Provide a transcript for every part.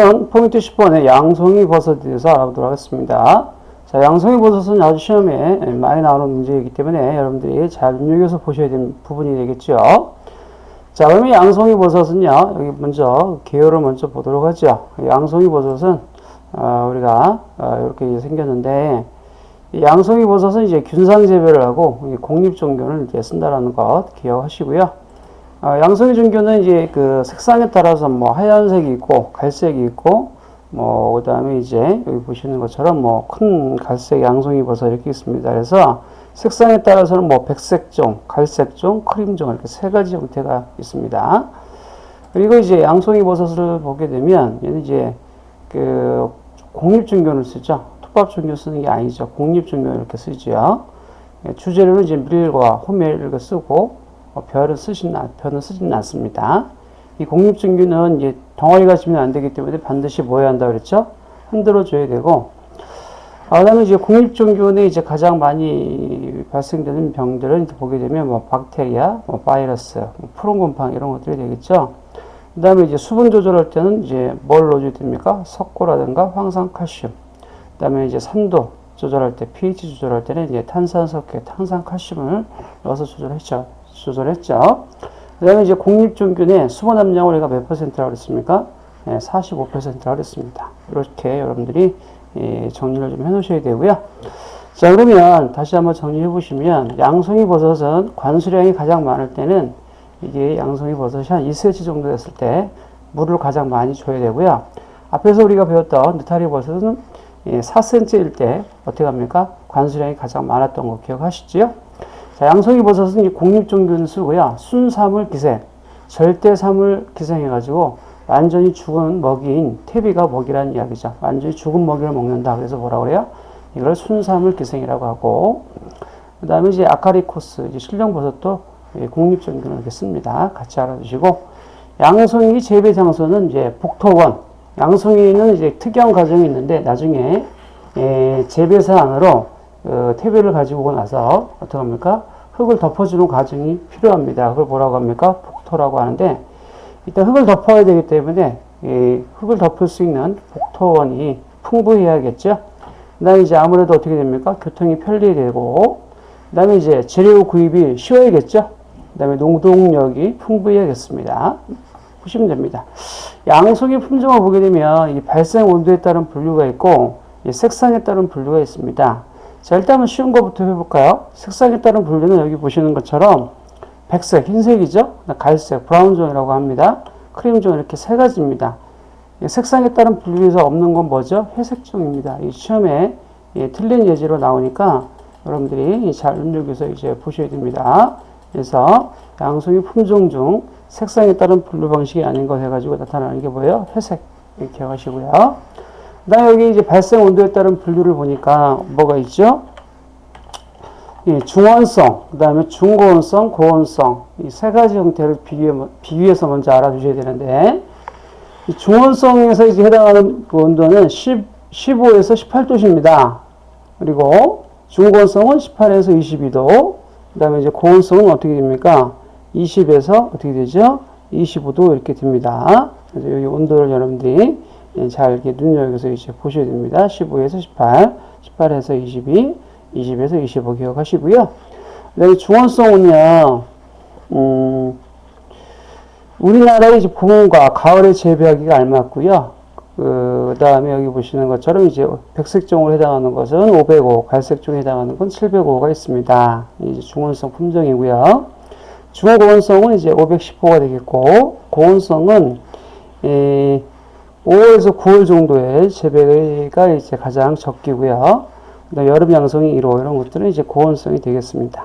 포인트 10번의 양송이 버섯에 대해서 알아보도록 하겠습니다. 자, 양송이 버섯은 아주 시험에 많이 나오는 문제이기 때문에 여러분들이 잘 눈여겨서 보셔야 되는 부분이 되겠죠. 자, 그러면 양송이 버섯은요, 여기 먼저 개요를 먼저 보도록 하죠. 양송이 버섯은 우리가 이렇게 생겼는데, 이 양송이 버섯은 이제 균상 재배를 하고 공립종균을 이제 쓴다라는 것 기억하시고요. 양송이 종균은 이제 그 색상에 따라서 뭐 하얀색이 있고 갈색이 있고 그 다음에 이제 여기 보시는 것처럼 뭐 큰 갈색 양송이 버섯 이렇게 있습니다. 그래서 색상에 따라서는 뭐 백색종, 갈색종, 크림종 이렇게 세 가지 형태가 있습니다. 그리고 이제 양송이 버섯을 보게 되면 얘는 이제 그 공립종균을 쓰죠. 톱밥종균 쓰는 게 아니죠. 공립종균 이렇게 쓰죠. 주재료는 이제 밀과 호밀 이렇게 쓰고 별은 쓰지는 않습니다. 이 공립종균은 이제 덩어리가 지면 안 되기 때문에 반드시 뭐 해야 한다 그랬죠? 흔들어 줘야 되고, 그다음에 이제 공립종균에 이제 가장 많이 발생되는 병들은 보게 되면 뭐 박테리아, 뭐 바이러스, 뭐 푸른곰팡이 이런 것들이 되겠죠. 그다음에 이제 수분 조절할 때는 이제 뭘 넣어줘야 됩니까? 석고라든가 황산칼슘. 그다음에 이제 산도 조절할 때, pH 조절할 때는 이제 탄산석회, 탄산칼슘을 넣어서 조절했죠. 그 다음에 이제 공립종균의 수분 함량을 우리가 몇 %라고 그랬습니까? 45%라고 그랬습니다. 이렇게 여러분들이 정리를 좀 해 놓으셔야 되고요. 자, 그러면 다시 한번 정리해 보시면, 양송이 버섯은 관수량이 가장 많을 때는 이게 양송이 버섯이 한 2cm 정도 됐을 때 물을 가장 많이 줘야 되고요. 앞에서 우리가 배웠던 느타리 버섯은 4cm일 때 어떻게 합니까? 관수량이 가장 많았던 거 기억하시죠? 자, 양송이 버섯은 이 공립종균을 쓰고요. 순사물 기생, 절대사물 기생해가지고 완전히 죽은 먹이인 퇴비가 먹이라는 이야기죠. 완전히 죽은 먹이를 먹는다. 그래서 뭐라 그래요? 이걸 순사물 기생이라고 하고, 그 다음에 이제 아카리코스, 이제 실령버섯도 공립종균을 이렇게 씁니다. 같이 알아두시고, 양송이 재배 장소는 이제 복토원. 양송이는 이제 특이한 과정이 있는데 나중에 재배사 안으로 퇴비를 가지고 오고 나서 어떻게 합니까? 흙을 덮어주는 과정이 필요합니다. 그걸 뭐라고 합니까? 복토라고 하는데, 일단 흙을 덮어야 되기 때문에 흙을 덮을 수 있는 복토원이 풍부해야겠죠. 그 다음에 이제 아무래도 어떻게 됩니까? 교통이 편리되고, 그 다음에 이제 재료 구입이 쉬워야겠죠. 그 다음에 노동력이 풍부해야겠습니다. 보시면 됩니다. 양송이 품종을 보게 되면 이 발생 온도에 따른 분류가 있고 색상에 따른 분류가 있습니다. 자, 일단은 쉬운 것부터 해볼까요? 색상에 따른 분류는 여기 보시는 것처럼 백색, 흰색이죠? 갈색, 브라운존이라고 합니다. 크림존 이렇게 세 가지입니다. 색상에 따른 분류에서 없는 건 뭐죠? 회색종입니다. 이 시험에 틀린 예제로 나오니까 여러분들이 잘 눈여겨서 이제 보셔야 됩니다. 그래서 양송이 품종 중 색상에 따른 분류 방식이 아닌 것 해가지고 나타나는 게 뭐예요? 회색. 이렇게 하시고요. 그 다음에 여기 이제 발생 온도에 따른 분류를 보니까 뭐가 있죠? 중원성, 그 다음에 중고온성, 고온성. 이 세 가지 형태를 비교해서 먼저 알아두셔야 되는데, 이 중원성에서 이제 해당하는 그 온도는 15에서 18도씨입니다. 그리고 중고온성은 18에서 22도. 그 다음에 이제 고온성은 어떻게 됩니까? 20에서 어떻게 되죠? 25도 이렇게 됩니다. 그래서 여기 온도를 여러분들이 잘 이렇게 눈여겨서 이제 보셔야 됩니다. 15에서 18, 18에서 22, 20에서 25 기억하시고요. 그다음에 중원성은요, 우리나라의 이제 봄과 가을에 재배하기가 알맞고요. 그 다음에 여기 보시는 것처럼 이제 백색종으로 해당하는 것은 505, 갈색종에 해당하는 건 705가 있습니다. 이제 중원성 품종이고요. 중고온성은 이제 510호가 되겠고, 고온성은 5월에서 9월 정도의 재배가 이제 가장 적기고요. 여름 양성이 1호 이런 것들은 이제 고온성이 되겠습니다.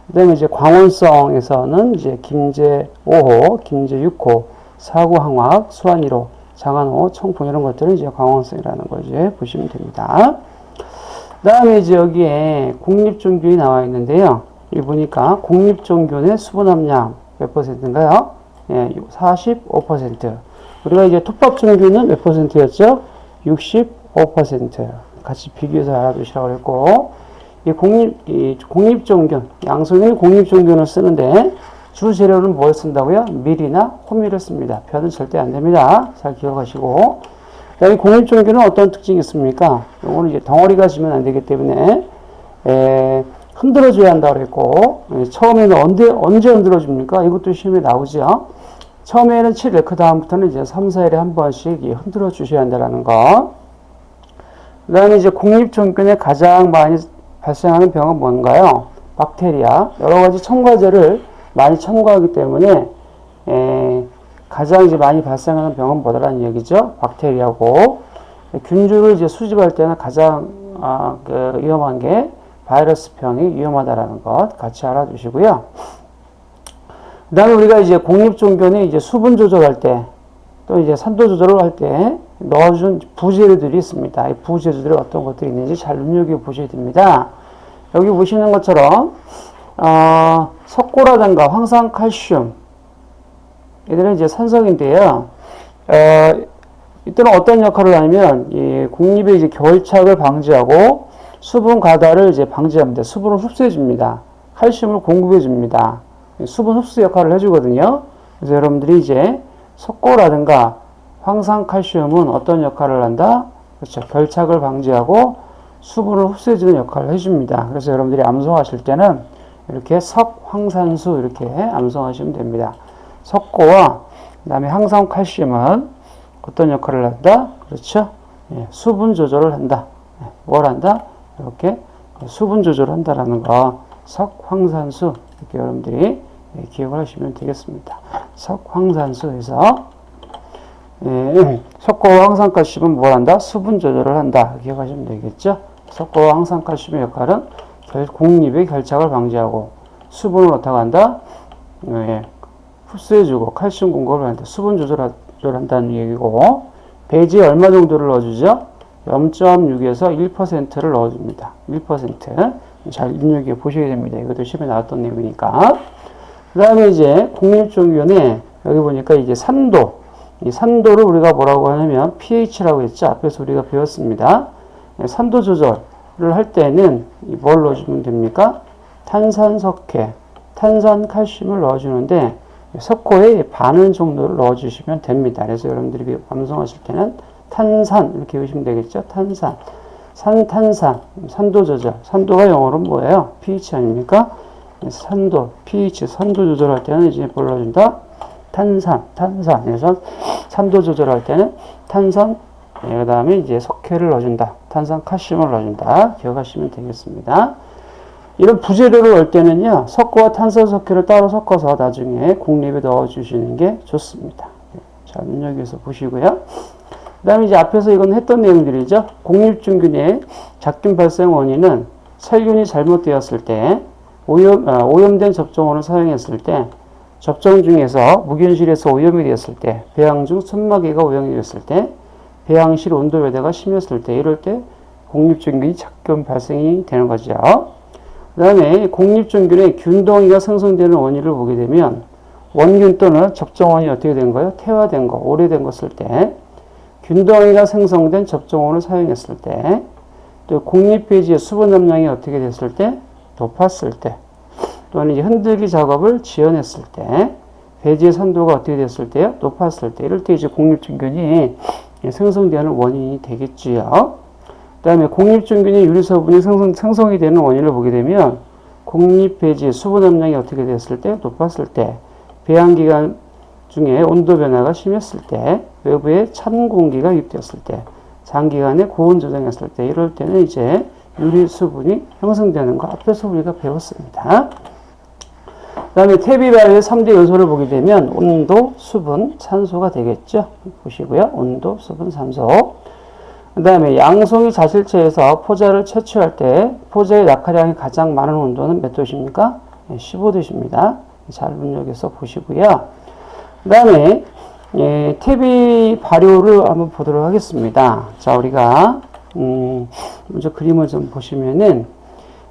그다음에 이제 광온성에서는 이제 김제 5호, 김제 6호, 사구 항악, 수안 1호, 장안 5호, 청풍 이런 것들은 이제 광온성이라는 걸 이제 보시면 됩니다. 그다음에 이제 여기에 공립종균이 나와 있는데요. 여기 보니까 공립종균의 수분 함량 몇 %인가요? 45%. 우리가 이제 톱밥종균은 몇 %였죠? 65%. 같이 비교해서 알아두시라고 했고, 이 공립종균, 양송이는 공립종균을 쓰는데 주 재료는 뭘 쓴다고요? 밀이나 호밀을 씁니다. 변은 절대 안 됩니다. 잘 기억하시고, 그다음에 공립종교는 어떤 특징이 있습니까? 요거는 이제 덩어리가 지면 안 되기 때문에 흔들어줘야 한다고 그랬고, 처음에는 언제 흔들어줍니까? 이것도 시험에 나오죠. 처음에는 7일, 그 다음부터는 이제 3, 4일에 한 번씩 흔들어 주셔야 한다는 거. 그 다음에 이제 공립종균에 가장 많이 발생하는 병은 뭔가요? 박테리아. 여러 가지 첨가제를 많이 첨가하기 때문에, 가장 이제 많이 발생하는 병은 뭐다라는 얘기죠? 박테리아고, 균주를 이제 수집할 때는 가장, 위험한 게 바이러스병이 위험하다라는 것 같이 알아두시고요. 그 다음에 우리가 이제 공립종균에 이제 수분 조절할 때, 또 이제 산도 조절을 할 때 넣어준 부재료들이 있습니다. 이 부재료들이 어떤 것들이 있는지 잘 눈여겨보셔야 됩니다. 여기 보시는 것처럼, 석고라든가 황산칼슘, 얘들은 이제 산성인데요. 이때는 어떤 역할을 하냐면, 이 공립의 이제 결착을 방지하고 수분 가다를 이제 방지합니다. 수분을 흡수해줍니다. 칼슘을 공급해줍니다. 수분 흡수 역할을 해주거든요. 그래서 여러분들이 이제 석고라든가 황산칼슘은 어떤 역할을 한다? 그렇죠. 결착을 방지하고 수분을 흡수해주는 역할을 해줍니다. 그래서 여러분들이 암송하실 때는 이렇게 석황산수 이렇게 암송하시면 됩니다. 석고와 그 다음에 황산칼슘은 어떤 역할을 한다? 그렇죠. 수분 조절을 한다. 뭘 한다? 이렇게 수분 조절을 한다라는 거. 석황산수 이렇게 여러분들이 기억을 하시면 되겠습니다. 석황산수에서 석고와 황산칼슘은 뭘 한다? 수분 조절을 한다. 기억하시면 되겠죠? 석고와 황산칼슘의 역할은 공립의 결착을 방지하고 수분을 어떻게 한다? 흡수해주고 칼슘 공급을 한다. 수분 조절한다는 얘기고 배지에 얼마 정도를 넣어주죠? 0.6에서 1%를 넣어줍니다. 1%. 잘 입력해 보셔야 됩니다. 이것도 시험에 나왔던 내용이니까. 그 다음에 이제 공립종균에 여기 보니까 이제 산도. 이 산도를 우리가 뭐라고 하냐면 pH라고 했죠. 앞에서 우리가 배웠습니다. 산도 조절을 할 때는 뭘 넣어주면 됩니까? 탄산석회, 탄산칼슘을 넣어주는데 석고의 반은 정도를 넣어주시면 됩니다. 그래서 여러분들이 암송하실 때는 탄산 이렇게 외우시면 되겠죠. 탄산, 산탄산, 산도 조절. 산도가 영어로 뭐예요? pH 아닙니까? 산도, pH, 산도 조절할 때는 이제 뭘 넣어준다? 탄산. 그래서 산도 조절할 때는 탄산, 그 다음에 이제 석회를 넣어준다. 탄산 칼슘을 넣어준다. 기억하시면 되겠습니다. 이런 부재료를 넣을 때는요, 석고와 탄산 석회를 따로 섞어서 나중에 공립에 넣어주시는 게 좋습니다. 자, 눈여겨서 보시고요. 그 다음에 이제 앞에서 이건 했던 내용들이죠. 공립종균의 잡균 발생 원인은 살균이 잘못되었을 때, 오염된 접종원을 사용했을 때, 접종 중에서 무균실에서 오염이 되었을 때, 배양 중 순마개가 오염이 되었을 때, 배양실 온도 변화가 심했을 때, 이럴 때 공립종균이 잡균 발생이 되는 거죠. 그 다음에 공립종균의 균덩이가 생성되는 원인을 보게 되면 원균 또는 접종원이 어떻게 된 거예요? 퇴화된 거, 오래된 거 쓸 때, 균덩이가 생성된 접종원을 사용했을 때, 또 공립배지의 수분 함량이 어떻게 됐을 때? 높았을 때, 또는 이제 흔들기 작업을 지연했을 때, 배지의 산도가 어떻게 됐을 때요? 높았을 때, 이럴 때 이제 공립종균이 생성되는 원인이 되겠지요. 그 다음에 공립종균이 유리서분이 생성이 되는 원인을 보게 되면 공립배지의 수분 함량이 어떻게 됐을 때? 높았을 때, 배양기간 중에 온도 변화가 심했을 때, 외부에 찬 공기가 유입되었을 때, 장기간에 고온 저장했을 때, 이럴 때는 이제 유리수분이 형성되는 거 앞에서 우리가 배웠습니다. 그 다음에 퇴비발효의 3대 요소를 보게 되면 온도, 수분, 산소가 되겠죠. 보시고요. 온도, 수분, 산소. 그 다음에 양송이 자실체에서 포자를 채취할 때 포자의 낙하량이 가장 많은 온도는 몇 도십니까? 15도십니다. 잘 눈여겨서 보시고요. 그 다음에 퇴비 발효를 한번 보도록 하겠습니다. 자, 우리가 먼저 그림을 좀 보시면은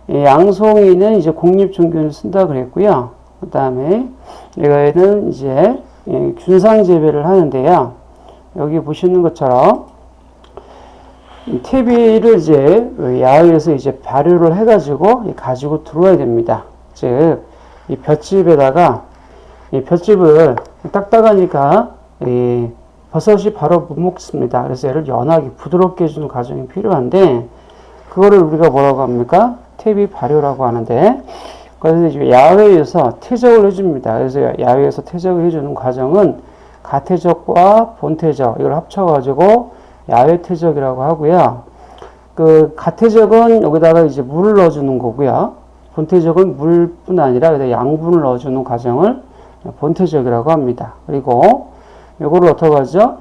양송이는 이제 공립종균을 쓴다 그랬고요. 그 다음에 이거에는 이제 균상 재배를 하는데요. 여기 보시는 것처럼 퇴비를 이제 야외에서 이제 발효를 해가지고 가지고 들어와야 됩니다. 즉, 이 볏짚에다가 이 볏짚을 딱딱하니까 버섯이 바로 못 먹습니다. 그래서 얘를 연하게 부드럽게 해주는 과정이 필요한데 그거를 우리가 뭐라고 합니까? 퇴비 발효라고 하는데 그래서 이제 야외에서 퇴적을 해줍니다. 그래서 야외에서 퇴적을 해주는 과정은 가퇴적과 본퇴적 이걸 합쳐가지고 야외 퇴적이라고 하고요. 그 가퇴적은 여기다가 이제 물을 넣어주는 거고요. 본퇴적은 물뿐 아니라 여기다 양분을 넣어주는 과정을 본퇴적이라고 합니다. 그리고 요거를 어떻게 하죠?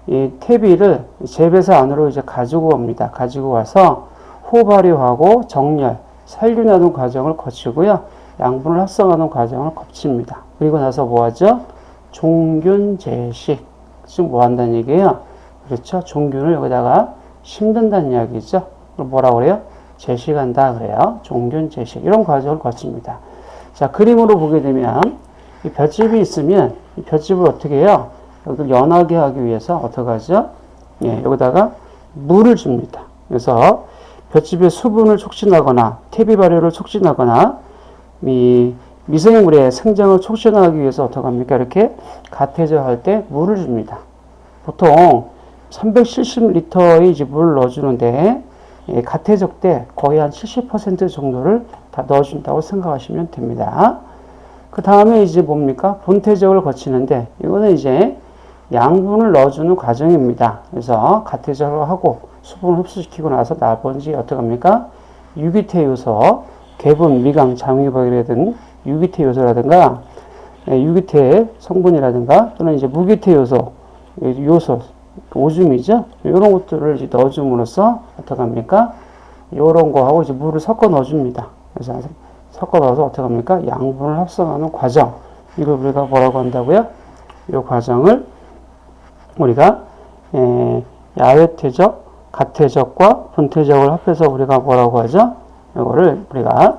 이 퇴비를 재배사 안으로 이제 가지고 옵니다. 가지고 와서 호발효하고 정렬, 살균하는 과정을 거치고요. 양분을 합성하는 과정을 거칩니다. 그리고 나서 뭐 하죠? 종균 제식. 지금 뭐 한다는 얘기예요? 그렇죠? 종균을 여기다가 심는다는 이야기죠. 뭐라고 그래요? 제식한다 그래요. 종균 제식. 이런 과정을 거칩니다. 자, 그림으로 보게 되면 이 볏짚이 있으면 이 볏짚을 어떻게 해요? 여기를 연하게 하기 위해서 어떻게 하죠? 예, 여기다가 물을 줍니다. 그래서 볏짚의 수분을 촉진하거나 퇴비 발효를 촉진하거나 미생물의 생장을 촉진하기 위해서 어떻게 합니까? 이렇게 가퇴적 할 때 물을 줍니다. 보통 370리터의 이제 물을 넣어주는데 가퇴적 때 거의 한 70% 정도를 다 넣어준다고 생각하시면 됩니다. 그 다음에 이제 뭡니까? 본퇴적을 거치는데 이거는 이제 양분을 넣어주는 과정입니다. 그래서 가퇴적을 하고 수분을 흡수시키고 나서 나머지 어떻게 합니까? 유기퇴 요소, 괴분, 미강, 장유박이라든 유기퇴 요소라든가 유기퇴 성분이라든가 또는 이제 무기퇴 요소, 오줌이죠. 이런 것들을 이제 넣어줌으로써 어떻게 합니까? 이런 거하고 이제 물을 섞어 넣어줍니다. 그래서 섞어 넣어서 어떻게 합니까? 양분을 합성하는 과정. 이걸 우리가 뭐라고 한다고요? 이 과정을 우리가 야외퇴적, 가퇴적과 본퇴적을 합해서 우리가 뭐라고 하죠? 이거를 우리가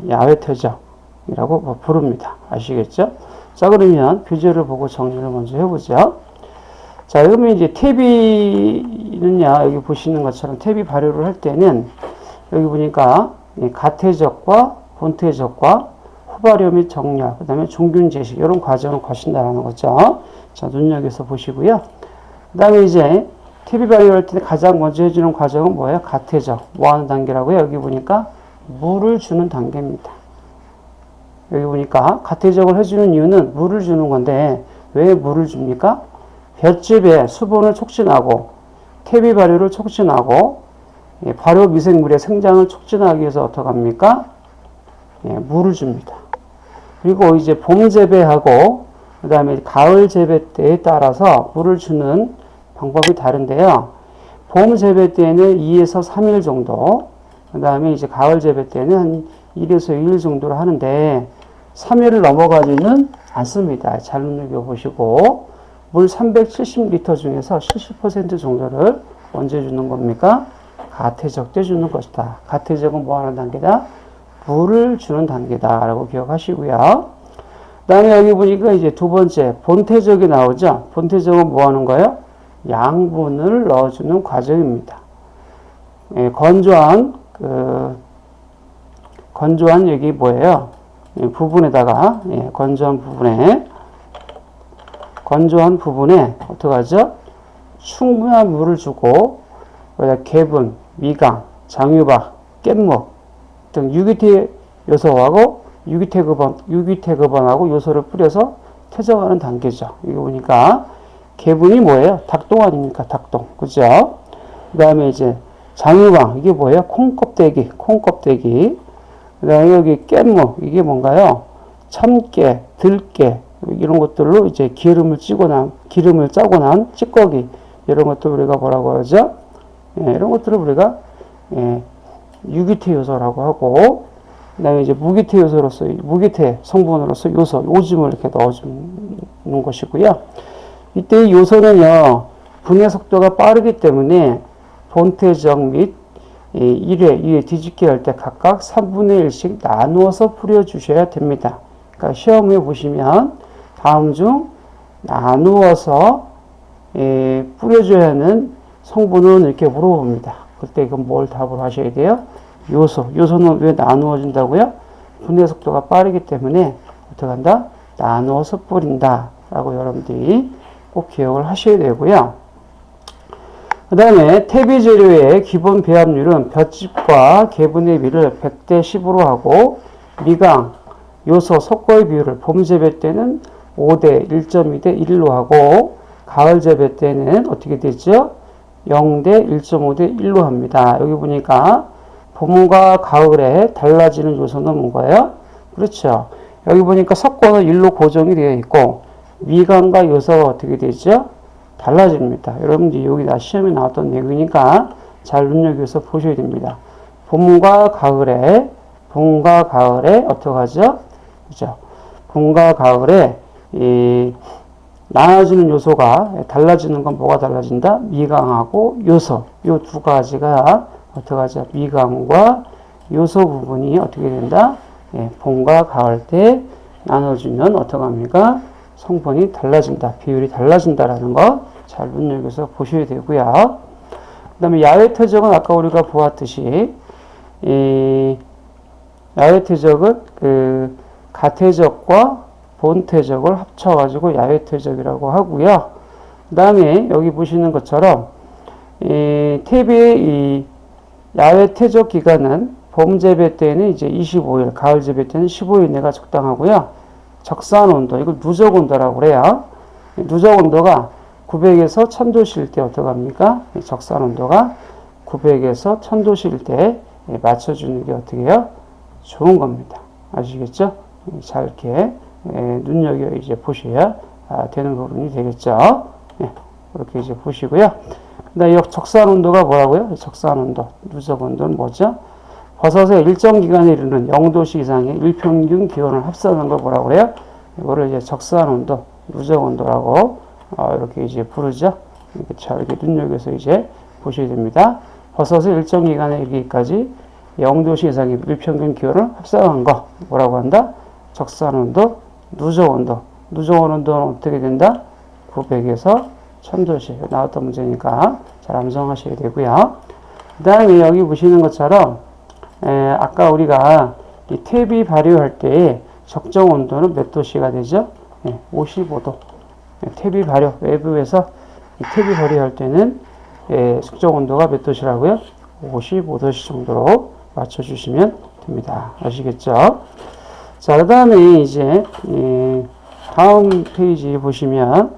야외퇴적이라고 부릅니다. 아시겠죠? 자, 그러면 교재를 보고 정리를 먼저 해보죠. 자, 그러면 이제 퇴비는요, 여기 보시는 것처럼 퇴비 발효를 할 때는 여기 보니까 가퇴적과 본퇴적과 후발효 및 정렬, 그 다음에 종균 제식, 이런 과정을 거친다라는 거죠. 자, 눈여겨서 보시고요. 그 다음에 이제 퇴비 발효할 때 가장 먼저 해주는 과정은 뭐예요? 가퇴적. 뭐 하는 단계라고요? 여기 보니까 물을 주는 단계입니다. 여기 보니까 가퇴적을 해주는 이유는 물을 주는 건데 왜 물을 줍니까? 볏짚의 수분을 촉진하고 퇴비 발효를 촉진하고 발효 미생물의 생장을 촉진하기 위해서 어떻게 합니까? 물을 줍니다. 그리고 이제 봄 재배하고 그 다음에 가을 재배 때에 따라서 물을 주는 방법이 다른데요. 봄 재배 때는 2에서 3일 정도, 그 다음에 이제 가을 재배 때는 한 1에서 2일 정도를 하는데 3일을 넘어가지는 않습니다. 잘 눈여겨보시고 물 370리터 중에서 70% 정도를 언제 주는 겁니까? 가퇴적 때 주는 것이다. 가퇴적은 뭐 하는 단계다? 물을 주는 단계다 라고 기억하시고요. 그 다음에 여기 보니까 이제 두 번째 본퇴적이 나오죠. 본퇴적은 뭐 하는 거예요? 양분을 넣어주는 과정입니다. 건조한 여기 뭐예요? 부분에다가 건조한 부분에 어떻게 하죠? 충분한 물을 주고 거기다 괴분, 미강, 장유박, 깻목 등 유기퇴 요소하고 유기퇴급원하고 요소를 뿌려서 퇴적하는 단계죠. 이거 보니까 괴분이 뭐예요? 닭똥 아닙니까? 닭똥. 그죠? 그 다음에 이제 장유방. 이게 뭐예요? 콩껍데기. 그 다음에 여기 깻무. 이게 뭔가요? 참깨, 들깨. 이런 것들로 이제 기름을 짜고 난 찌꺼기. 이런 것들 우리가 뭐라고 하죠? 이런 것들을 우리가, 유기퇴 요소라고 하고, 그 다음에 이제 무기퇴 성분으로서 요소, 오줌을 이렇게 넣어주는 것이고요. 이때 이 요소는요, 분해 속도가 빠르기 때문에 본퇴적 및 1회, 2회 뒤집기 할 때 각각 3분의 1씩 나누어서 뿌려주셔야 됩니다. 그러니까 시험에 보시면 다음 중 나누어서 뿌려줘야 하는 성분은 이렇게 물어봅니다. 그때 이건 뭘 답을 하셔야 돼요? 요소는 왜 나누어 준다고요? 분해 속도가 빠르기 때문에 어떻게 한다? 나누어서 뿌린다 라고 여러분들이 꼭 기억을 하셔야 되고요. 그 다음에 퇴비 재료의 기본 배합률은 볏짚과 개분의 비를 100대 10으로 하고 미강, 요소, 속거의 비율을 봄 재배 때는 5대 1.2대 1로 하고 가을 재배 때는 어떻게 되죠? 0대 1.5대 1로 합니다. 여기 보니까 봄과 가을에 달라지는 요소는 뭔가요? 그렇죠. 여기 보니까 석고는 1로 고정이 되어 있고 미강과 요소가 어떻게 되죠? 달라집니다. 여러분들이 여기 시험에 나왔던 내용이니까 잘 눈여겨서 보셔야 됩니다. 봄과 가을에 어떻게 하죠? 그죠? 봄과 가을에 나눠지는 요소가 달라지는 건 뭐가 달라진다? 미강하고 요소. 요 두 가지가 어떻게 하죠? 미강과 요소 부분이 어떻게 된다? 봄과 가을 때 나눠주면 어떻게 합니까? 성분이 달라진다. 비율이 달라진다라는 거 잘 눈여겨서 보셔야 되고요. 그 다음에 야외 퇴적은 아까 우리가 보았듯이 야외 퇴적은 가퇴적과 본퇴적을 합쳐가지고 야외 퇴적이라고 하고요. 그 다음에 여기 보시는 것처럼 퇴비의 이 야외 퇴적 기간은 봄 재배 때는 이제 25일, 가을 재배 때는 15일 내가 적당하고요. 적산 온도, 이걸 누적 온도라고 그래요. 누적 온도가 900에서 1000도씨일 때 어떻게 합니까? 적산 온도가 900에서 1000도씨일 때 맞춰주는 게 어떻게 해요? 좋은 겁니다. 아시겠죠? 잘 이렇게 눈여겨 이제 보셔야 되는 부분이 되겠죠. 그렇게 이제 보시고요. 그다음에 적산 온도가 뭐라고요? 적산 온도, 누적 온도는 뭐죠? 버섯의 일정 기간에 이르는 0도씨 이상의 일평균 기온을 합산한 걸 뭐라고 그래요? 이거를 이제 적산 온도, 누적 온도라고 이렇게 이제 부르죠. 이렇게 잘 이렇게 눈여겨서 이제 보셔야 됩니다. 버섯의 일정 기간에 이르기까지 0도씨 이상의 일평균 기온을 합산한 거 뭐라고 한다? 적산 온도, 누적 온도. 누적 온도는 어떻게 된다? 900에서 1000도씨 나왔던 문제니까 잘 암송하셔야 되고요. 그 다음에 여기 보시는 것처럼 아까 우리가 이 퇴비 발효할 때 적정 온도는 몇 도씨가 되죠? 55도. 퇴비 발효, 외부에서 이 퇴비 발효할 때는 적정 온도가 몇 도시라고요? 55도씨 정도로 맞춰주시면 됩니다. 아시겠죠? 자, 그 다음에 이제 다음 페이지 보시면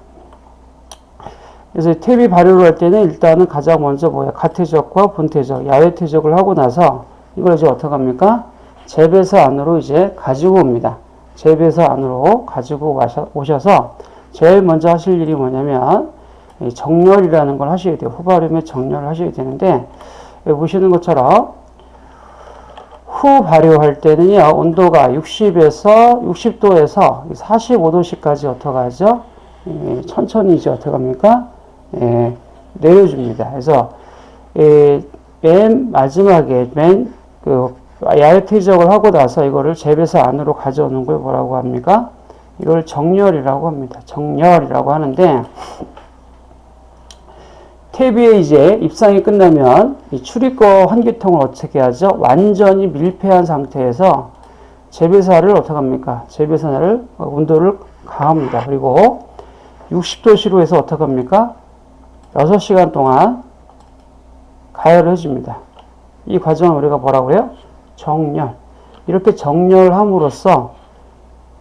그래서 퇴비 발효를 할 때는 일단은 가장 먼저 가퇴적과 본퇴적, 야외 퇴적을 하고 나서 이걸 이제 어떻게 합니까? 재배사 안으로 이제 가지고 옵니다. 재배사 안으로 가지고 오셔서 제일 먼저 하실 일이 뭐냐면 정렬이라는 걸 하셔야 돼요. 후발효의 정렬을 하셔야 되는데 여기 보시는 것처럼 후 발효할 때는요 온도가 60도에서 45도씨까지 어떻게 하죠? 천천히 이제 어떻게 합니까? 내려줍니다. 그래서 맨 마지막에 야외 퇴적을 하고 나서 이거를 재배사 안으로 가져오는 걸 뭐라고 합니까? 이걸 정렬이라고 합니다. 정렬이라고 하는데 퇴비에 이제 입상이 끝나면 이 출입구 환기통을 어떻게 하죠? 완전히 밀폐한 상태에서 재배사를 어떻게 합니까? 재배사를 온도를 가합니다. 그리고 60도씨로 해서 어떻게 합니까? 6시간 동안 가열을 해줍니다. 이 과정을 우리가 뭐라고 해요? 정렬. 이렇게 정렬함으로써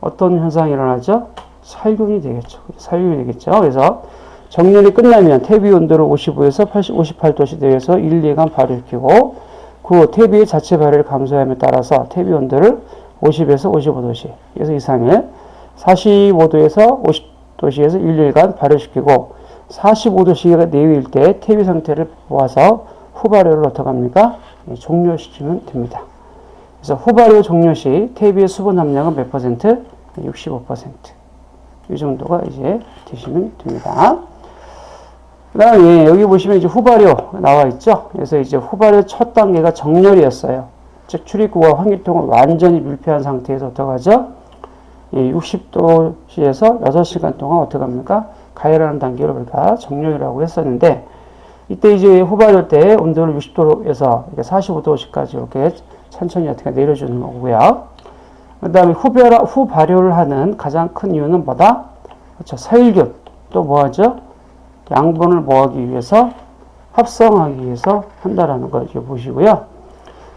어떤 현상이 일어나죠? 살균이 되겠죠. 살균이 되겠죠. 그래서 정렬이 끝나면 퇴비 온도를 55에서 58도씨 내려서 1, 2간 발효시키고 그 퇴비의 자체 발효를 감소함에 따라서 퇴비 온도를 50에서 55도씨, 그래서 이상의 45도에서 50도씨에서 1, 2간 발효시키고 45도씨가 내외일 때 퇴비 상태를 모아서 후발효를 어떻게 합니까? 종료시키면 됩니다. 그래서 후발효 종료 시 퇴비의 수분 함량은 몇 퍼센트? 65%. 이 정도가 이제 되시면 됩니다. 그 다음에 여기 보시면 이제 후발효 나와 있죠. 그래서 이제 후발효 첫 단계가 정렬이었어요. 즉 출입구와 환기통을 완전히 밀폐한 상태에서 어떻게 하죠? 60도씨에서 6시간 동안 어떻게 합니까? 가열하는 단계를 우리가 정렬이라고 했었는데 이때 이제 후발효 때 온도를 60도에서 45도씨까지 이렇게 천천히 어떻게 내려주는 거고요. 그 다음에 후발효를 하는 가장 큰 이유는 뭐다? 그렇죠. 살균 또 뭐하죠? 양분을 뭐하기 위해서? 합성하기 위해서 한다라는 거 이렇게 보시고요.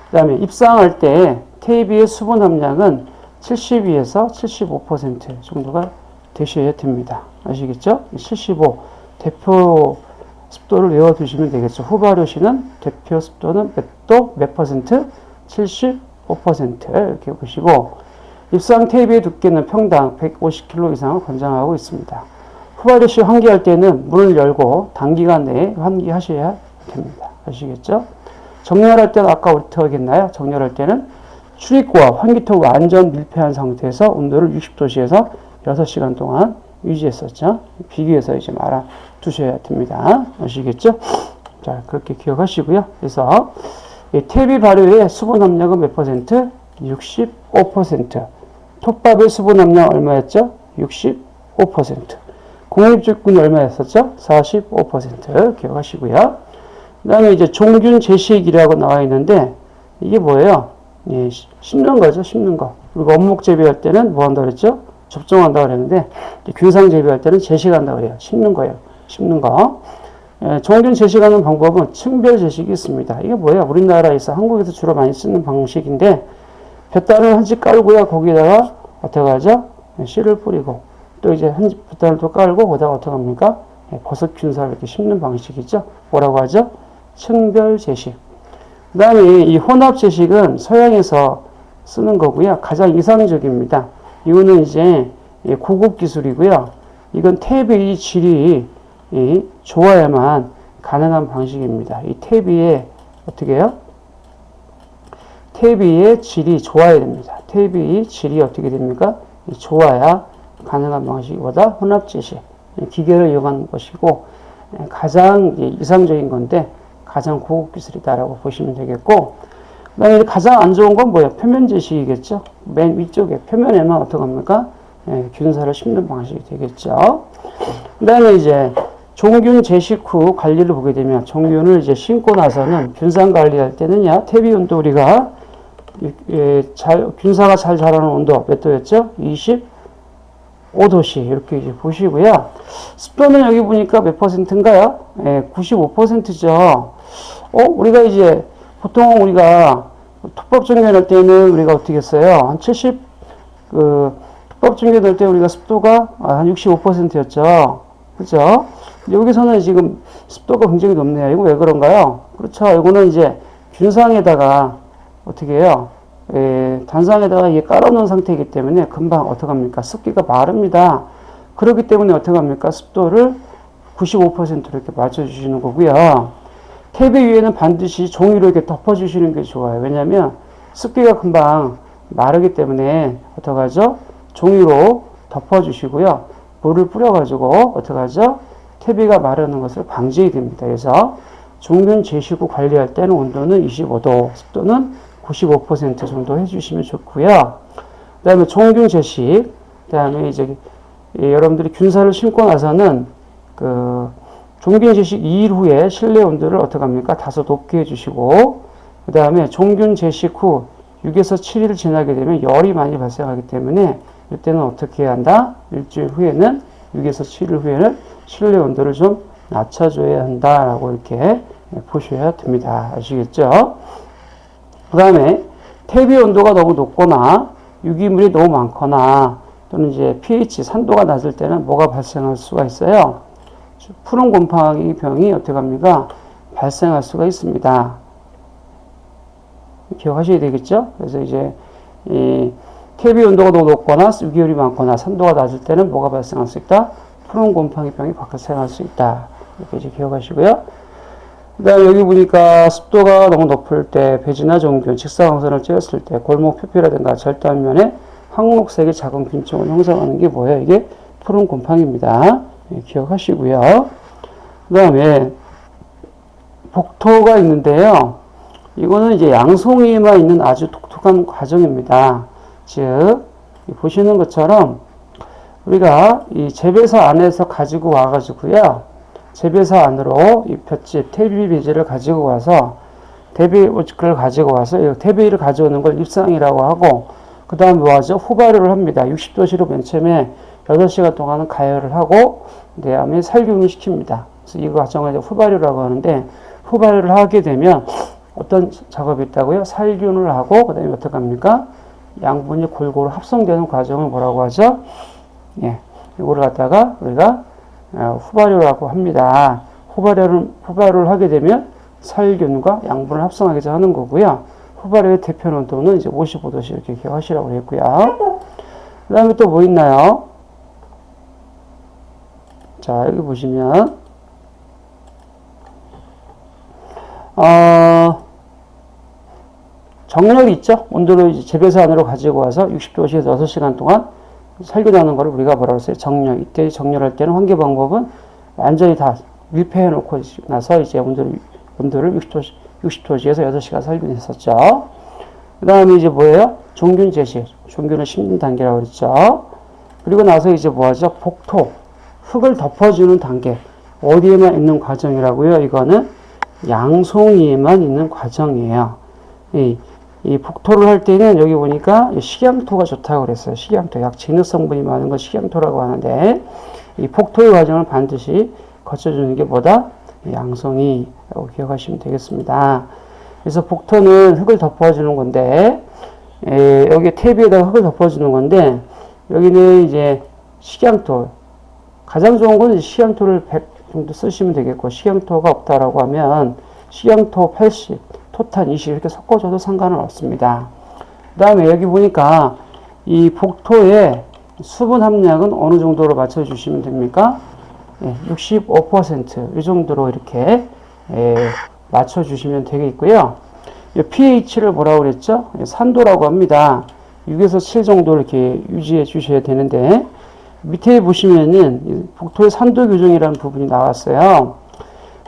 그 다음에 입상할 때 퇴비의 수분 함량은 72에서 75% 정도가 되셔야 됩니다. 아시겠죠? 75 대표 습도를 외워두시면 되겠죠. 후발효시는 대표 습도는 몇 퍼센트? 75% 이렇게 보시고 입상 퇴비의 두께는 평당 150kg 이상을 권장하고 있습니다. 후발효시 환기할 때는 문을 열고 단기간 내에 환기하셔야 됩니다. 아시겠죠? 정렬할 때는 아까 어떻게 하겠나요? 정렬할 때는 출입구와 환기통을 완전 밀폐한 상태에서 온도를 60도씨에서 6시간 동안 유지했었죠. 비교해서 이제 말아두셔야 됩니다. 아시겠죠? 자, 그렇게 기억하시고요. 그래서 퇴비 발효의 수분 함량은 몇 퍼센트? 65%. 톱밥의 수분 함량 얼마였죠? 65%. 공립죽군이 얼마였었죠? 45% 기억하시고요. 그 다음에 이제 종균 제식이라고 나와 있는데 이게 뭐예요? 예, 심는 거죠, 심는 거. 그리고 원목 재배할 때는 뭐 한다 그랬죠? 접종한다 그랬는데 균상 재배할 때는 제식한다 그래요. 심는 거예요. 심는 거. 예, 종균 제식하는 방법은 층별 제식이 있습니다. 이게 뭐예요? 우리나라에서 한국에서 주로 많이 쓰는 방식인데 볕단을 한 집 깔고요. 거기다가 어떻게 하죠? 씨를 뿌리고 또 이제 한 집 볕단을 또 깔고 거기다가 어떻게 합니까? 예, 버섯 균사를 이렇게 심는 방식이죠. 뭐라고 하죠? 층별 제식. 그 다음에 이 혼합 제식은 서양에서 쓰는 거고요. 가장 이상적입니다. 이거는 이제 고급 기술이고요. 이건 퇴비의 질이 좋아야만 가능한 방식입니다. 이 퇴비의 어떻게 해요? 퇴비의 질이 좋아야 됩니다. 퇴비의 질이 어떻게 됩니까? 좋아야 가능한 방식보다 혼합 제식, 기계를 이용하는 것이고 가장 이상적인 건데 가장 고급 기술이다라고 보시면 되겠고, 그 다음에 가장 안 좋은 건 뭐예요? 표면 제식이겠죠? 맨 위쪽에 표면에만 어떻게 합니까? 균사를 심는 방식이 되겠죠. 그 다음에 이제 종균 제식 후 관리를 보게 되면 종균을 이제 심고 나서는 균상 관리할 때는요, 퇴비 온도 우리가 균사가 잘 자라는 온도 몇 도였죠? 25도씨 이렇게 이제 보시고요. 습도는 여기 보니까 몇 퍼센트인가요? 95%죠. 우리가 이제 보통 우리가 톱밥 정렬할 때는 우리가 어떻게 했어요? 한 70, 톱밥 정렬할 때 우리가 습도가 한 65%였죠. 그죠? 여기서는 지금 습도가 굉장히 높네요. 이거 왜 그런가요? 그렇죠. 이거는 이제 균상에다가 어떻게 해요? 단상에다가 이게 깔아놓은 상태이기 때문에 금방 어떻게 합니까? 습기가 마릅니다. 그렇기 때문에 어떻게 합니까? 습도를 95%로 이렇게 맞춰주시는 거고요. 퇴비 위에는 반드시 종이로 이렇게 덮어주시는 게 좋아요. 왜냐하면 습기가 금방 마르기 때문에 어떻게 하죠? 종이로 덮어주시고요. 물을 뿌려가지고 어떻게 하죠? 퇴비가 마르는 것을 방지해야 됩니다. 그래서 종균 제식 후 관리할 때는 온도는 25도, 습도는 95% 정도 해주시면 좋고요. 그 다음에 종균 제식, 그 다음에 이제 여러분들이 균사를 심고 나서는 종균 제식 2일 후에 실내 온도를 어떻게 합니까? 다소 높게 해주시고, 그 다음에 종균 제식 후 6에서 7일 지나게 되면 열이 많이 발생하기 때문에 이때는 어떻게 해야 한다? 일주일 후에는 6에서 7일 후에는 실내 온도를 좀 낮춰줘야 한다라고 이렇게 보셔야 됩니다. 아시겠죠? 그 다음에 퇴비 온도가 너무 높거나 유기물이 너무 많거나 또는 이제 pH 산도가 낮을 때는 뭐가 발생할 수가 있어요? 푸른 곰팡이 병이 어떻게 합니까? 발생할 수가 있습니다. 기억하셔야 되겠죠? 그래서 이제 이 퇴비 온도가 너무 높거나 유기물이 많거나 산도가 낮을 때는 뭐가 발생할 수 있다? 푸른 곰팡이 병이 발생할 수 있다. 이렇게 이제 기억하시고요. 그 다음에 여기 보니까 습도가 너무 높을 때 배지나 종균, 직사광선을 쬐었을 때 골목 표피라든가 절단면에 황록색의 작은 균층을 형성하는 게 뭐예요? 이게 푸른 곰팡이입니다. 기억하시고요. 그 다음에 복토가 있는데요. 이거는 이제 양송이에만 있는 아주 독특한 과정입니다. 즉, 보시는 것처럼 우리가 이 재배사 안에서 가지고 와가지고요. 재배사 안으로 이 볏짚, 퇴비 배지를 가지고 와서 퇴비를 가지고 와서 퇴비를 가져오는 걸 입상이라고 하고 그 다음 뭐 하죠? 후발효를 합니다. 60도씨로 맨 처음에 6시간 동안은 가열을 하고 그다음에 살균을 시킵니다. 그래서 이 과정을 이제 후발효라고 하는데 후발효를 하게 되면 어떤 작업이 있다고요? 살균을 하고 그다음에 어떻게 합니까? 양분이 골고루 합성되는 과정을 뭐라고 하죠? 예, 이거를 갖다가 우리가 후발효라고 합니다. 후발효를 하게 되면 살균과 양분을 합성하게 해서 하는 거고요. 후발효의 대표 온도는 이제 55도씨 이렇게 기억하시라고 했고요. 그 다음에 또 뭐 있나요? 자, 여기 보시면, 정렬이 있죠? 온도를 이제 재배사 안으로 가지고 와서 60도씨에서 6시간 동안 살균하는 거를 우리가 뭐라고 했어요? 정렬. 이때 정렬할 때는 환기 방법은 완전히 다 밀폐해 놓고 나서 이제 온도를 60도씨에서 6시간 살균했었죠. 그 다음에 이제 뭐예요? 종균 제시. 종균을 심는 단계라고 그랬죠. 그리고 나서 이제 뭐 하죠? 복토. 흙을 덮어주는 단계. 어디에만 있는 과정이라고요? 이거는 양송이에만 있는 과정이에요. 이 복토를 할 때는 여기 보니까 식양토가 좋다고 그랬어요. 식양토. 약 진흙 성분이 많은 걸 식양토라고 하는데 이 복토의 과정을 반드시 거쳐주는 게 뭐다? 양송이라고 기억하시면 되겠습니다. 그래서 복토는 흙을 덮어주는 건데 여기 탭에다가 흙을 덮어주는 건데 여기는 이제 식양토. 가장 좋은 건 식양토를 100 정도 쓰시면 되겠고 식양토가 없다라고 하면 식양토 80, 토탄 20 이렇게 섞어줘도 상관은 없습니다. 그 다음에 여기 보니까 이 복토의 수분 함량은 어느 정도로 맞춰주시면 됩니까? 65% 이 정도로 이렇게 맞춰주시면 되겠고요. pH를 뭐라고 그랬죠? 산도라고 합니다. 6에서 7 정도 이렇게 유지해 주셔야 되는데 밑에 보시면은 복토의 산도 규정이라는 부분이 나왔어요.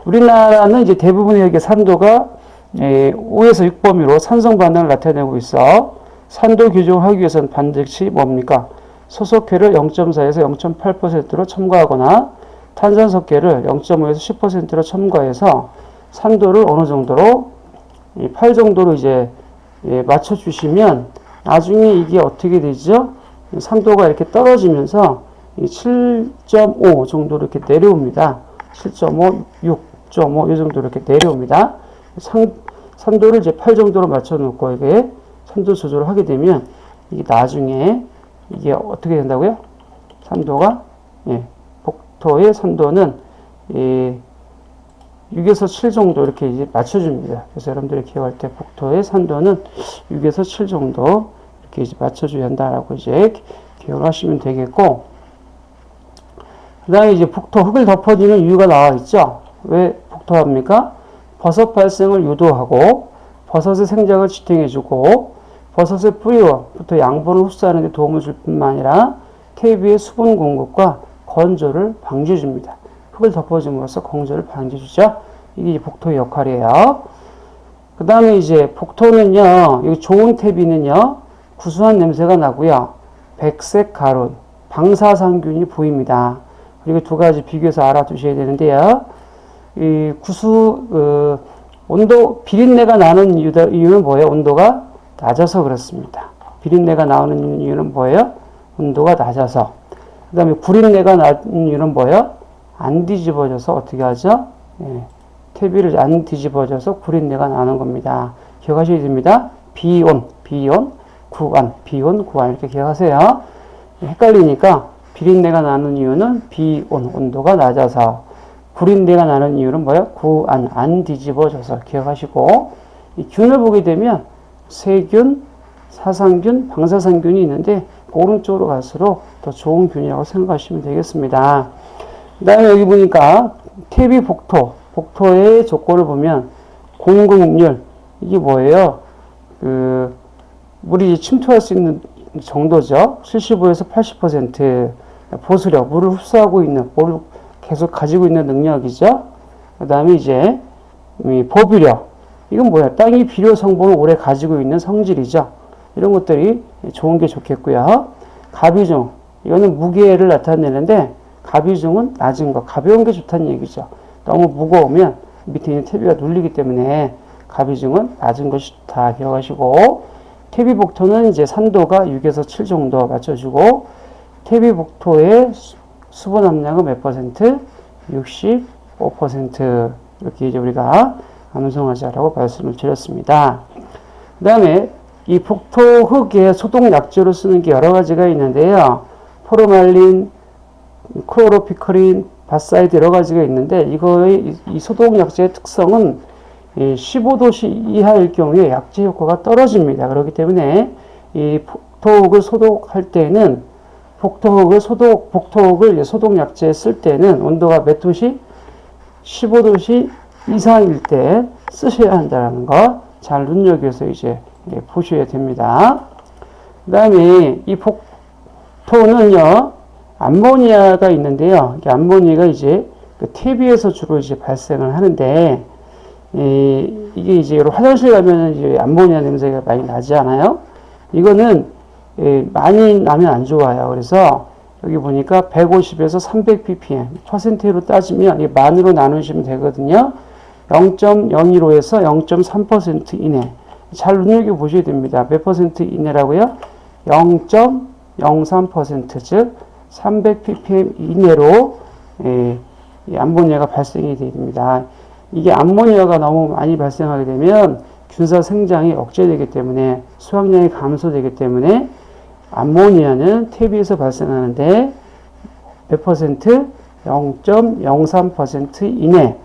우리나라는 이제 대부분의 여기 산도가 5에서 6 범위로 산성 반응을 나타내고 있어. 산도 규정하기 위해서는 반드시 뭡니까? 소석회를 0.4에서 0.8%로 첨가하거나 탄산석회를 0.5에서 10%로 첨가해서 산도를 어느 정도로 8 정도로 이제 맞춰주시면 나중에 이게 어떻게 되죠? 산도가 이렇게 떨어지면서 7.5 정도로 이렇게 내려옵니다. 7.5, 6.5 이 정도로 이렇게 내려옵니다. 산도를 이제 8 정도로 맞춰놓고 이게 산도 조절을 하게 되면 이게 나중에 이게 어떻게 된다고요? 산도가 복토의 산도는 6에서 7 정도 이렇게 이제 맞춰줍니다. 그래서 여러분들이 기억할 때 복토의 산도는 6에서 7 정도 이렇게 이제 맞춰줘야 한다라고 이제 기억하시면 되겠고, 그 다음에 이제 복토 흙을 덮어주는 이유가 나와 있죠. 왜 복토합니까? 버섯 발생을 유도하고 버섯의 생장을 지탱해주고 버섯의 뿌리로부터 양분을 흡수하는 데 도움을 줄 뿐만 아니라 퇴비의 수분 공급과 건조를 방지해줍니다. 흙을 덮어줌으로써 건조를 방지해주죠. 이게 이제 복토의 역할이에요. 그 다음에 이제 복토는요, 여기 좋은 퇴비는요, 구수한 냄새가 나고요, 백색 가루, 방사상균이 보입니다. 그리고 두 가지 비교해서 알아두셔야 되는데요. 이 온도, 비린내가 나는 이유는 뭐예요? 온도가 낮아서 그렇습니다. 비린내가 나오는 이유는 뭐예요? 온도가 낮아서. 그 다음에 구린내가 나는 이유는 뭐예요? 안 뒤집어져서 어떻게 하죠? 퇴비를 안 뒤집어져서 구린내가 나는 겁니다. 기억하셔야 됩니다. 비온, 구안, 비온, 구안 이렇게 기억하세요. 헷갈리니까 비린내가 나는 이유는 비온, 온도가 낮아서, 구린내가 나는 이유는 뭐예요? 구안, 안 뒤집어져서 기억하시고, 이 균을 보게 되면 세균, 사상균, 방사상균이 있는데 오른쪽으로 갈수록 더 좋은 균이라고 생각하시면 되겠습니다. 그 다음에 여기 보니까 퇴비 복토의 조건을 보면 공급률, 이게 뭐예요? 물이 침투할 수 있는 정도죠. 75에서 80% 보수력, 물을 흡수하고 있는, 물을 계속 가지고 있는 능력이죠. 그 다음에 이제 보비력, 이건 뭐야? 땅이 비료 성분을 오래 가지고 있는 성질이죠. 이런 것들이 좋은 게 좋겠고요. 가비중, 이거는 무게를 나타내는데 가비중은 낮은 거, 가벼운 게 좋다는 얘기죠. 너무 무거우면 밑에 있는 퇴비가 눌리기 때문에 가비중은 낮은 것이 좋다 기억하시고, 퇴비 복토는 이제 산도가 6에서 7 정도 맞춰주고, 퇴비 복토의 수분 함량은 몇 퍼센트? 65%. 이렇게 이제 우리가 암송하자라고 말씀을 드렸습니다. 그 다음에 이 복토 흙에 소독 약재로 쓰는 게 여러 가지가 있는데요. 포르말린, 클로로피크린, 바사이드 여러 가지가 있는데 이거의 이 소독 약재의 특성은 15도씨 이하일 경우에 약재 효과가 떨어집니다. 그렇기 때문에 이 복토흙을 소독할 때는 복토흙을 소독 약재에 쓸 때는 온도가 몇 도씨? 15도씨 이상일 때 쓰셔야 한다는 거 잘 눈여겨서 이제 보셔야 됩니다. 그 다음에 이 복토는요, 암모니아가 있는데요. 암모니아가 이제 그 퇴비에서 주로 이제 발생을 하는데, 이게 이제 화장실 가면은 이제 암모니아 냄새가 많이 나지 않아요? 이거는 많이 나면 안 좋아요. 그래서 여기 보니까 150에서 300 ppm, 퍼센트로 따지면 이 만으로 나누시면 되거든요. 0.015에서 0.3% 이내. 잘 눈여겨보셔야 됩니다. 몇 퍼센트 이내라고요? 0.03%, 즉 300 ppm 이내로 이 암모니아가 발생이 됩니다. 이게 암모니아가 너무 많이 발생하게 되면 균사 생장이 억제되기 때문에 수확량이 감소되기 때문에 암모니아는 퇴비에서 발생하는데 몇 퍼센트? 0.03% 이내,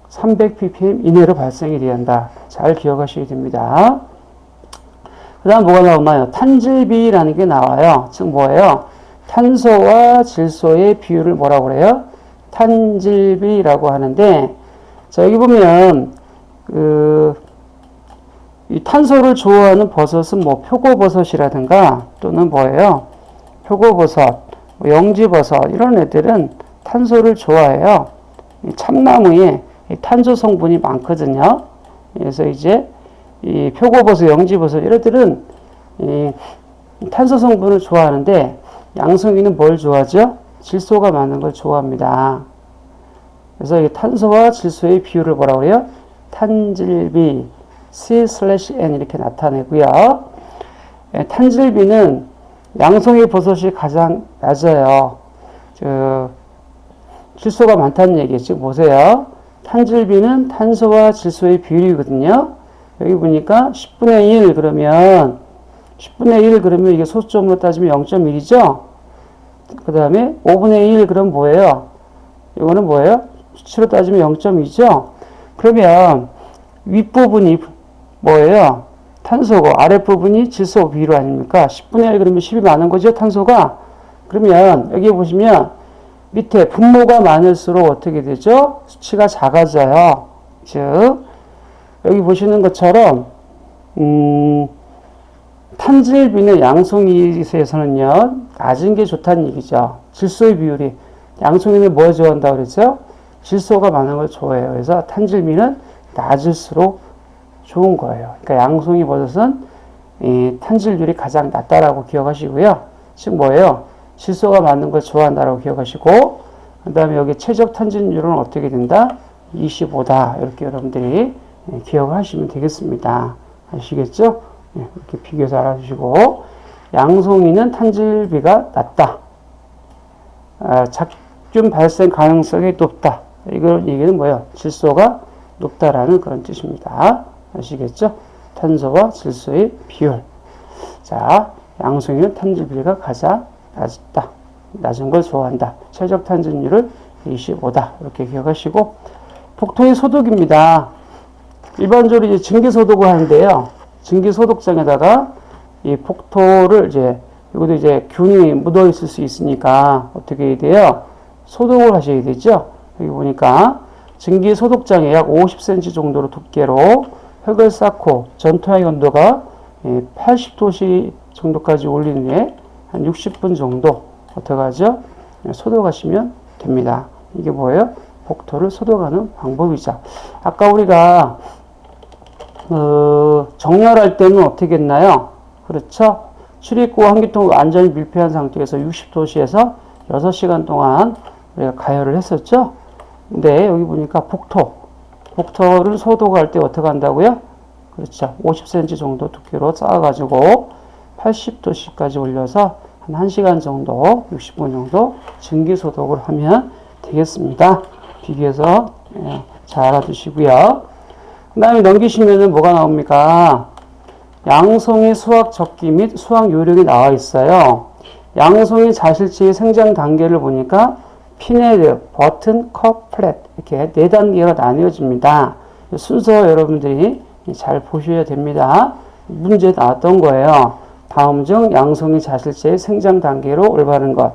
300 ppm 이내로 발생이 되어야 한다. 잘 기억하셔야 됩니다. 그 다음 뭐가 나오나요? 탄질비라는 게 나와요. 즉 뭐예요? 탄소와 질소의 비율을 뭐라고 그래요? 탄질비라고 하는데, 자, 여기 보면 이 탄소를 좋아하는 버섯은 뭐 표고버섯이라든가 또는 뭐예요? 표고버섯, 영지버섯 이런 애들은 탄소를 좋아해요. 참나무에 탄소 성분이 많거든요. 그래서 이제 이 표고버섯, 영지버섯 이런 애들은 이 탄소 성분을 좋아하는데 양송이는 뭘 좋아하죠? 질소가 많은 걸 좋아합니다. 그래서 이 탄소와 질소의 비율을 뭐라고 그래요? 탄질비 C/N 이렇게 나타내고요. 탄질비는 양송이 버섯이 가장 낮아요. 질소가 많다는 얘기죠. 보세요. 탄질비는 탄소와 질소의 비율이거든요. 여기 보니까 10분의 1 그러면 10분의 1 그러면 이게 소수점으로 따지면 0.1이죠. 그 다음에 5분의 1 그럼 뭐예요? 이거는 뭐예요? 수치로 따지면 0.2죠. 그러면 윗부분이 뭐예요? 탄소고 아랫부분이 질소 비율 아닙니까? 10분의 1 그러면 10이 많은 거죠, 탄소가. 그러면 여기 보시면 밑에 분모가 많을수록 어떻게 되죠? 수치가 작아져요. 즉 여기 보시는 것처럼 탄질비는 양송이에서는요 낮은 게 좋다는 얘기죠. 질소의 비율이, 양송이는 뭘 좋아한다고 그랬죠? 질소가 많은 걸 좋아해요. 그래서 탄질비는 낮을수록 좋은 거예요. 그러니까 양송이 버섯은 이 탄질률이 가장 낮다라고 기억하시고요. 즉 뭐예요? 질소가 많은 걸 좋아한다라고 기억하시고, 그 다음에 여기 최적 탄질률은 어떻게 된다? 25다. 이렇게 여러분들이 기억하시면 되겠습니다. 아시겠죠? 이렇게 비교해서 알아주시고, 양송이는 탄질비가 낮다. 작균 발생 가능성이 높다. 이걸 얘기는 뭐예요? 질소가 높다라는 그런 뜻입니다. 아시겠죠? 탄소와 질소의 비율. 자, 양송이는 탄질비가 가장 낮다. 낮은 걸 좋아한다. 최적 탄질률은 25다. 이렇게 기억하시고, 복토의 소독입니다. 일반적으로 이제 증기소독을 하는데요. 증기소독장에다가 이 복토를 이것도 이제 균이 묻어 있을 수 있으니까 어떻게 해야 돼요? 소독을 하셔야 되죠? 여기 보니까 증기소독장에 약 50cm 정도로 두께로 흙을 쌓고 전투화의 온도가 80도씨 정도까지 올린 후에 한 60분 정도 어떻게 하죠? 소독하시면 됩니다. 이게 뭐예요? 복토를 소독하는 방법이죠. 아까 우리가 정렬할 때는 어떻게 했나요? 그렇죠? 출입구와 환기통을 완전히 밀폐한 상태에서 60도씨에서 6시간 동안 우리가 가열을 했었죠? 근데 여기 보니까 복토를 소독할 때 어떻게 한다고요? 그렇죠. 50cm 정도 두께로 쌓아가지고 80도씨까지 올려서 한 1시간 정도, 60분 정도 증기 소독을 하면 되겠습니다. 비교해서 잘 알아두시고요. 그 다음에 넘기시면은 뭐가 나옵니까? 양송이 수확 적기 및 수확 요령이 나와 있어요. 양송이 자실제의 생장 단계를 보니까 피네드, 버튼, 컵, 플랫 이렇게 4단계가 나뉘어집니다. 순서 여러분들이 잘 보셔야 됩니다. 문제 나왔던 거예요. 다음 중 양송이 자실제의 생장 단계로 올바른 것.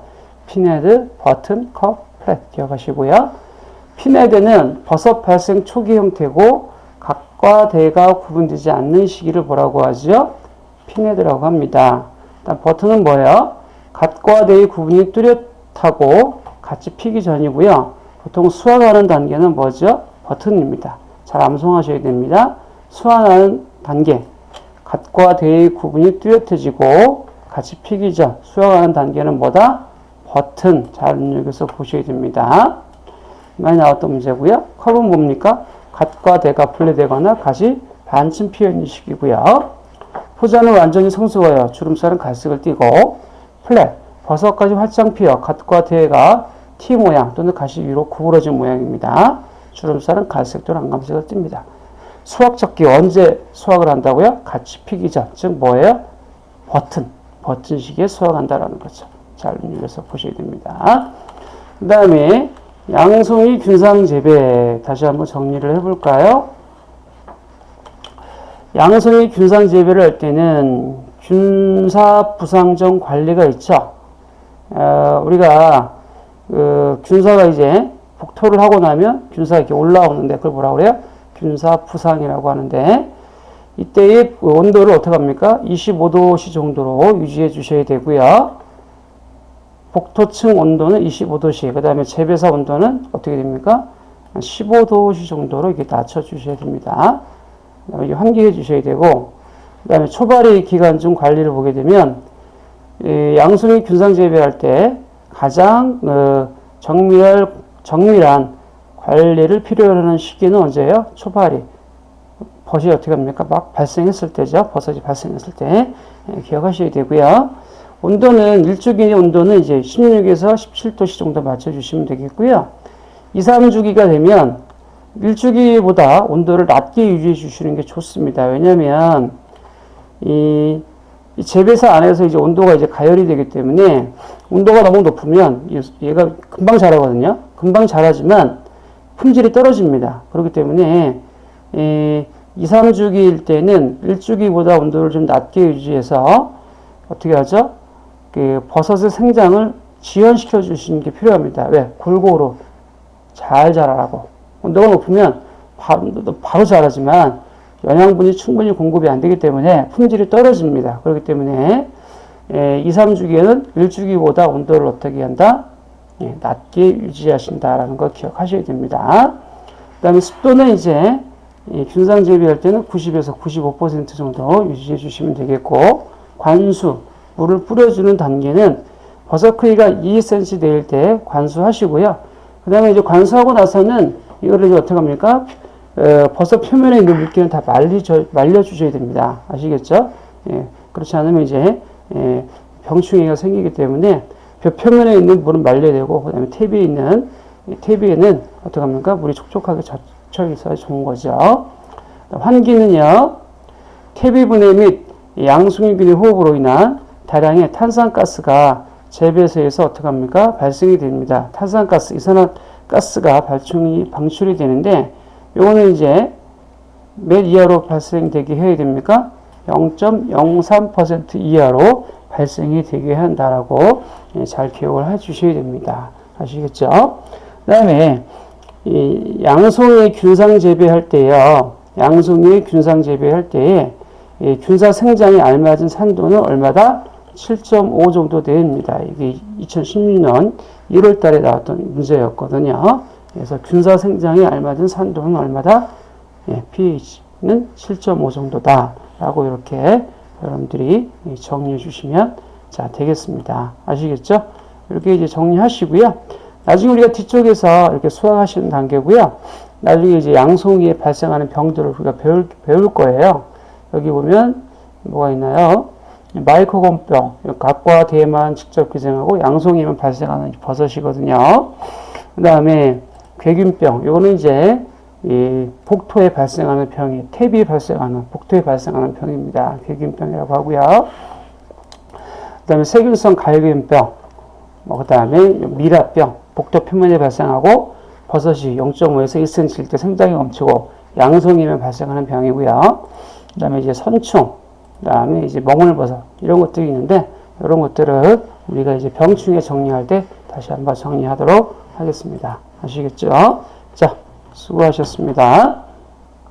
피네드, 버튼, 컵, 플랫 기억하시고요. 피네드는 버섯 발생 초기 형태고 각과 대가 구분되지 않는 시기를 뭐라고 하죠? 피네드라고 합니다. 일단 버튼은 뭐예요? 갓과 대의 구분이 뚜렷하고 같이 피기 전이고요. 보통 수확하는 단계는 뭐죠? 버튼입니다. 잘 암송하셔야 됩니다. 수확하는 단계, 갓과 대의 구분이 뚜렷해지고 같이 피기 전, 수확하는 단계는 뭐다? 버튼. 잘 눈여겨서 보셔야 됩니다. 많이 나왔던 문제고요. 컵은 뭡니까? 갓과 대가 분리되거나 갓이 반쯤 피어있는 시기고요. 포자는 완전히 성숙어요. 주름살은 갈색을 띠고 플랫, 버섯까지 활짝 피어 갓과 대가 T 모양 또는 갓이 위로 구부러진 모양입니다. 주름살은 갈색 또는 안감색을 띱니다. 수확 적기 언제 수확을 한다고요? 같이 피기 전, 즉 뭐예요? 버튼 시기에 수확한다라는 거죠. 잘 눈여겨서 보셔야 됩니다. 그 다음에 양송이 균상 재배 다시 한번 정리를 해볼까요? 양송이 균상 재배를 할 때는 균사 부상정 관리가 있죠. 우리가 균사가 이제 복토를 하고 나면 균사가 이렇게 올라오는데 그걸 뭐라고 그래요? 균사 부상이라고 하는데 이때의 온도를 어떻게 합니까? 25도씨 정도로 유지해 주셔야 되고요. 복토층 온도는 25도씨, 그 다음에 재배사 온도는 어떻게 됩니까? 15도씨 정도로 이렇게 낮춰 주셔야 됩니다. 그 다음에 환기해 주셔야 되고, 그 다음에 초발의 기간 중 관리를 보게 되면, 양송이 균상 재배할 때 가장 정밀한 관리를 필요로 하는 시기는 언제예요? 초발이. 버섯이 어떻게 합니까? 막 발생했을 때죠. 버섯이 발생했을 때. 기억하셔야 되고요. 온도는 일주기 온도는 이제 16에서 17도씨 정도 맞춰주시면 되겠고요. 2, 3주기가 되면 일주기보다 온도를 낮게 유지해 주시는 게 좋습니다. 왜냐하면 이 재배사 안에서 이제 온도가 이제 가열이 되기 때문에 온도가 너무 높으면 얘가 금방 자라거든요. 금방 자라지만 품질이 떨어집니다. 그렇기 때문에 2, 3주기일 때는 1주기보다 온도를 좀 낮게 유지해서 어떻게 하죠? 그 버섯의 생장을 지연시켜 주시는 게 필요합니다. 왜? 골고루 잘 자라라고. 온도가 높으면 바로 자라지만 영양분이 충분히 공급이 안 되기 때문에 품질이 떨어집니다. 그렇기 때문에 2, 3주기에는 1주기보다 온도를 어떻게 한다? 낮게 유지하신다라는 걸 기억하셔야 됩니다. 그 다음에 습도는 이제 균상 재배할 때는 90에서 95% 정도 유지해 주시면 되겠고, 관수, 물을 뿌려주는 단계는 버섯 크기가 2cm 될 때 관수하시고요. 그 다음에 이제 관수하고 나서는 이거를 이제 어떻게 합니까? 버섯 표면에 있는 물기는 다 말려주셔야 됩니다. 아시겠죠? 그렇지 않으면 이제 병충해가 생기기 때문에 벼 표면에 있는 물은 말려야 되고, 그 다음에 탭에는 어떻게 합니까? 물이 촉촉하게 젖혀 있어야 좋은 거죠. 환기는요, 퇴비분해 및 양숭이균의 호흡으로 인한 다량의 탄산가스가 재배소에서 어떻게 합니까? 발생이 됩니다. 탄산가스, 이산화가스가 방출이 되는데, 요거는 이제 몇 이하로 발생되게 해야 됩니까? 0.03% 이하로 발생이 되게 한다라고 잘 기억을 해 주셔야 됩니다. 아시겠죠? 그 다음에 이 양송이 균상 재배할 때요. 양송이 균상 재배할 때에 균사 생장에 알맞은 산도는 얼마다? 7.5 정도 됩니다. 이게 2016년 1월 달에 나왔던 문제였거든요. 그래서 균사 생장에 알맞은 산도는 얼마다? pH는 7.5 정도다. 라고 이렇게 여러분들이 정리해 주시면 되겠습니다. 아시겠죠? 이렇게 이제 정리하시고요. 나중에 우리가 뒤쪽에서 이렇게 수확하시는 단계고요. 나중에 이제 양송이에 발생하는 병들을 우리가 배울 거예요. 여기 보면 뭐가 있나요? 마이코곤병, 갑과 대만 직접 기생하고 양송이면 발생하는 버섯이거든요. 그 다음에 괴균병, 요거는 이제 이 복토에 발생하는 병이, 탭이 발생하는, 복토에 발생하는 병입니다. 괴균병이라고 하고요. 그 다음에 세균성 갈균병, 그 다음에 미라병, 복토 표면에 발생하고 버섯이 0.5에서 1cm일 때 생장이 멈추고 양송이면 발생하는 병이고요. 그 다음에 이제 선충, 그 다음에 이제 멍울버섯, 이런 것들이 있는데, 이런 것들을 우리가 이제 병충해 정리할 때 다시 한번 정리하도록 하겠습니다. 아시겠죠? 자, 수고하셨습니다.